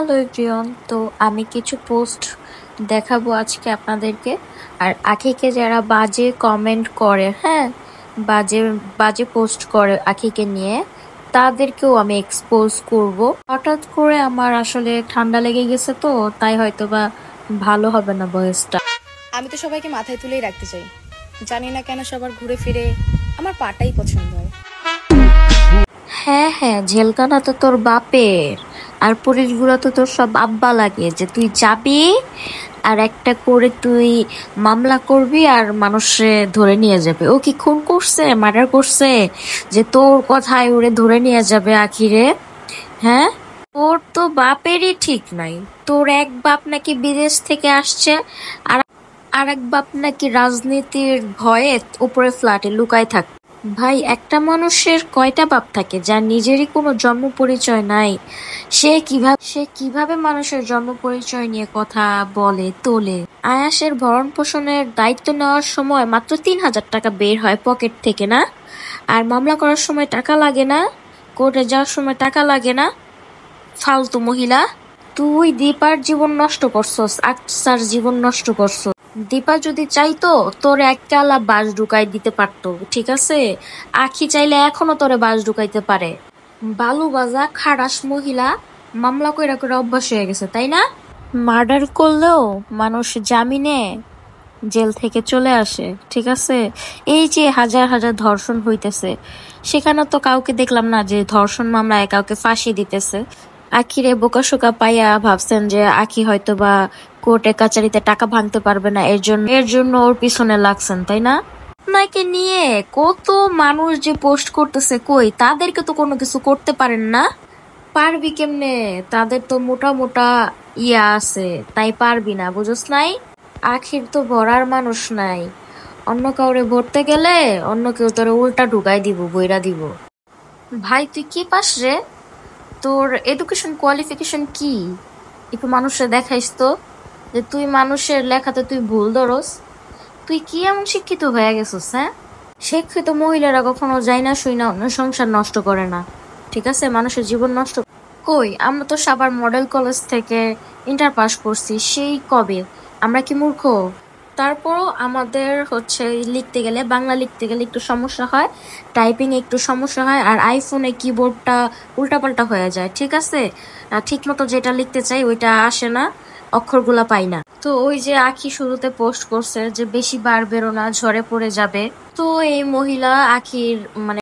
Hello everyone, তো আমি কিছু পোস্ট দেখাবো আজকে আপনাদেরকে। আর আখিকে যারা বাজে কমেন্ট করে, হ্যাঁ, বাজে বাজে পোস্ট করে আখিকে নিয়ে, তাদেরকেও আমি এক্সপোজ করব। হঠাৎ করে আমার আসলে ঠান্ডা লেগে গেছে, তো তাই হয়তো বা ভালো হবে না ভয়েসটা। আমি তো সবাইকে মাথায় তুলেই রাখতে চাই, জানি না কেন সবার ঘুরে ফিরে আমার পাটাই পছন্দ হয়। হ্যাঁ হ্যাঁ, ঝেলকানা তো তোর বাপের, আর পুলিশগুলো তো তোর সব আব্বা লাগে, যে তুই যাবি আর একটা করে তুই মামলা করবি আর মানুষে ধরে নিয়ে যাবে। ও কি খুন করছে, মার্ডার করছে, যে তোর কথায় ওরে ধরে নিয়ে যাবে আখিরে? হ্যাঁ, তোর তো বাপেরই ঠিক নাই। তোর এক বাপ নাকি বিদেশ থেকে আসছে, আর আরেক বাপ নাকি রাজনীতির ভয়ে উপরে ফ্ল্যাটে লুকায় থাকে। ভাই, একটা মানুষের কয়টা বাপ থাকে যার নিজেরই কোনো জন্ম পরিচয় নাই? সে কিভাবে মানুষের জন্ম পরিচয় নিয়ে কথা বলে তোলে? আয়াসের ভরণ পোষণের দায়িত্ব নেওয়ার সময় মাত্র 3,000 টাকা বের হয় পকেট থেকে, না? আর মামলা করার সময় টাকা লাগে না, কোর্টে যাওয়ার সময় টাকা লাগে না? ফালতু মহিলা। তুই দীপার জীবন নষ্ট করছস, আকসার জীবন নষ্ট করছস। দীপা যদি চাইতো তোরে এককালা বাস ঢুকাই দিতে পারতো, ঠিক আছে? আখি চাইলে এখনো তোরে বাস ঢুকাইতে পারে। বালু বাজা খারাস মহিলা, মামলা কইরা কইরা অভ্যাস হয়ে গেছে, তাই না? মার্ডার করলেও মানুষ জামিনে জেল থেকে চলে আসে, ঠিক আছে? এই যে হাজার হাজার ধর্ষণ হইতেছে, সেখানে তো কাউকে দেখলাম না যে ধর্ষণ মামলায় কাউকে ফাঁসি দিতেছে। আখিরে বোকাশোকা পাইয়া ভাবছেন যে আখি হয়তো বা কোর্টে কাচারিতে টাকা ভাঙতে পারবে না, এর জন্য ওর পিছনে লাগছেন, তাই না? আপনাকে নিয়ে কত মানুষ যে পোস্ট করতেছে, কই তাদেরকে তো কোনো কিছু করতে পারেন না? পারবি কেমনে? তাদের তো মোটা মোটা ইয়া আছে, তাই পারবি না, বুঝোস নাই? আখির তো ভরার মানুষ নাই। অন্য কাউরে ভরতে গেলে অন্য কেউ তোরে উল্টা ঢুকাই দিব, বইরা দিব। ভাই, তুই কি পাস রে? তোর এডুকেশন কোয়ালিফিকেশন কি? একটু মানুষের দেখাইস তো, যে তুই মানুষের লেখাতে তুই ভুল ধরস। তুই কি এমন শিক্ষিত হয়ে গেছিস, হ্যাঁ? শিক্ষিত মহিলারা কখনো যায় না শুই না সংসার নষ্ট করে না, ঠিক আছে? মানুষের জীবন নষ্ট কই? আমরা তো সাভার মডেল কলেজ থেকে ইন্টার পাস করছি, সেই কবে? আমরা কি মূর্খ? তারপরও আমাদের হচ্ছে লিখতে গেলে, বাংলা লিখতে গেলে একটু সমস্যা হয়, টাইপিং একটু সমস্যা হয়, আর আইফোনে কিবোর্ডটা উল্টাপাল্টা হয়ে যায়, ঠিক আছে? ঠিক মতো যেটা লিখতে চাই ওইটা আসে না, অক্ষরগুলা পাই না। তো ওই যে আখি শুরুতে পোস্ট করছে যে বেশি বার বেরো না, ঝরে পড়ে যাবে। তো এই মহিলা আখির মানে